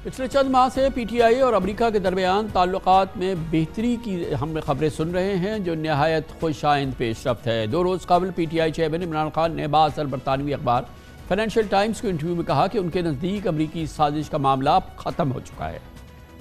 پچھلے چند ماہ سے پی ٹی آئی اور امریکہ کے درمیان تعلقات میں بہتری کی ہم خبریں سن رہے ہیں جو نہایت خوش آئند پیش رفت ہے۔ 2 روز قبل P T I chairman Imran Khan نے بااثر برطانوی اخبار فائنینشیل ٹائمز کو انٹرویو میں کہا کہ ان کے نزدیک امریکی سازش کا معاملہ اب ختم ہو چکا ہے۔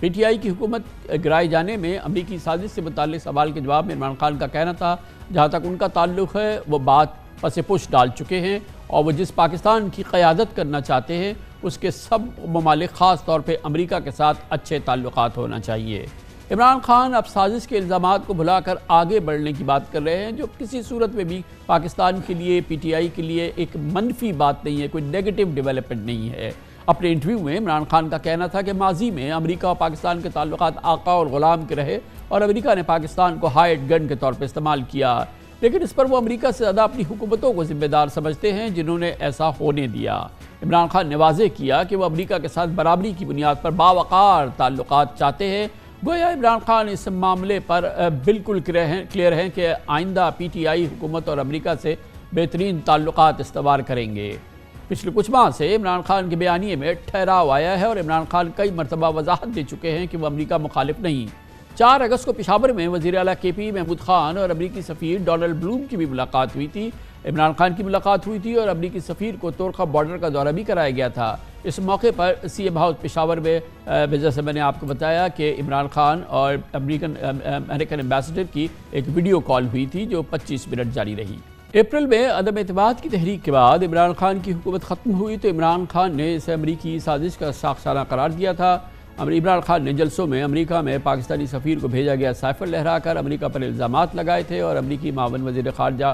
پی ٹی آئی کی حکومت گرائے جانے میں امریکی سازش سے متعلق سوال کے جواب میں عمران خان کا کہنا تھا جہاں تک ان کا تعلق ہے وہ بات پس پش ڈال چکے ہیں اور وہ جس پاکستان کی قیادت کرنا چاہتے ہیں اس کے سب ممالک خاص طور پہ امریکہ کے ساتھ اچھے تعلقات ہونا چاہیے۔ عمران خان اب سازش کے الزامات کو بھلا کر آگے بڑھنے کی بات کر رہے ہیں جو کسی صورت میں بھی پاکستان کے لیے پی ٹی آئی کے لیے ایک منفی بات نہیں ہے، کوئی نیگیٹو ڈیولپمنٹ نہیں ہے۔ اپنے انٹرویو میں عمران خان کا کہنا تھا کہ ماضی میں امریکہ اور پاکستان کے تعلقات آقا اور غلام کے رہے اور امریکہ نے پاکستان کو ہائیڈ گن کے طور پر استعمال کیا، لیکن اس پر وہ امریکہ سے زیادہ اپنی حکومتوں کو ذمہ دار سمجھتے ہیں جنہوں نے ایسا ہونے دیا۔ عمران خان نے واضح کیا کہ وہ امریکہ کے ساتھ برابری کی بنیاد پر باوقار تعلقات چاہتے ہیں۔ گویا عمران خان اس معاملے پر بالکل کلیئر ہیں کہ آئندہ پی ٹی آئی حکومت اور امریکہ سے بہترین تعلقات استوار کریں گے۔ پچھلے کچھ ماہ سے عمران خان کے بیانیے میں ٹھہراؤ آیا ہے اور عمران خان کئی مرتبہ وضاحت دے چکے ہیں کہ وہ امریکہ مخالف نہیں۔ 4 اگست کو پشاور میں وزیر اعلیٰ کے پی محمود خان اور امریکی سفیر ڈونلڈ بلوم کی بھی ملاقات ہوئی تھی۔ عمران خان کی ملاقات ہوئی تھی اور امریکی سفیر کو تورخم بارڈر کا دورہ بھی کرایا گیا تھا۔ اس موقع پر سی ایم ہاؤس پشاور میں جیسے میں نے آپ کو بتایا کہ عمران خان اور امریکن ایمبیسڈر کی ایک ویڈیو کال ہوئی تھی جو 25 منٹ جاری رہی۔ اپریل میں عدم اعتماد کی تحریک کے بعد عمران خان کی حکومت ختم ہوئی تو عمران خان نے اسے امریکی سازش کا ساخسانہ قرار دیا تھا۔ عمران خان نے جلسوں میں امریکہ میں پاکستانی سفیر کو بھیجا گیا سائفر لہرا کر امریکہ پر الزامات لگائے تھے اور امریکی معاون وزیر خارجہ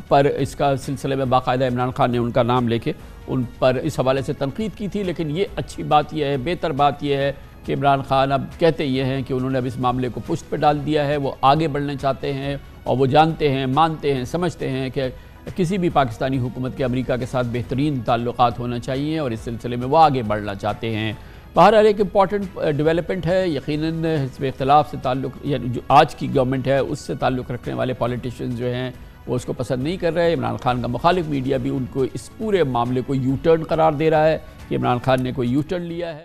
پر اس کا سلسلے میں باقاعدہ عمران خان نے ان کا نام لے کے ان پر اس حوالے سے تنقید کی تھی، لیکن یہ اچھی بات یہ ہے، بہتر بات یہ ہے کہ عمران خان اب کہتے یہ ہیں کہ انہوں نے اب اس معاملے کو پشت پہ ڈال دیا ہے، وہ آگے بڑھنا چاہتے ہیں اور وہ جانتے ہیں، مانتے ہیں، سمجھتے ہیں کہ کسی بھی پاکستانی حکومت کے امریکہ کے ساتھ بہترین تعلقات ہونا چاہیے اور اس سلسلے میں وہ آگے بڑھنا چاہتے ہیں۔ بہرحال ایک امپورٹنٹ ڈیولپمنٹ ہے، یقیناً حزب اختلاف سے تعلق یعنی جو آج کی گورنمنٹ ہے اس سے تعلق رکھنے والے پولیٹیشینز جو ہیں وہ اس کو پسند نہیں کر رہے۔ عمران خان کا مخالف میڈیا بھی ان کو اس پورے معاملے کو یو ٹرن قرار دے رہا ہے کہ عمران خان نے کوئی یو ٹرن لیا ہے۔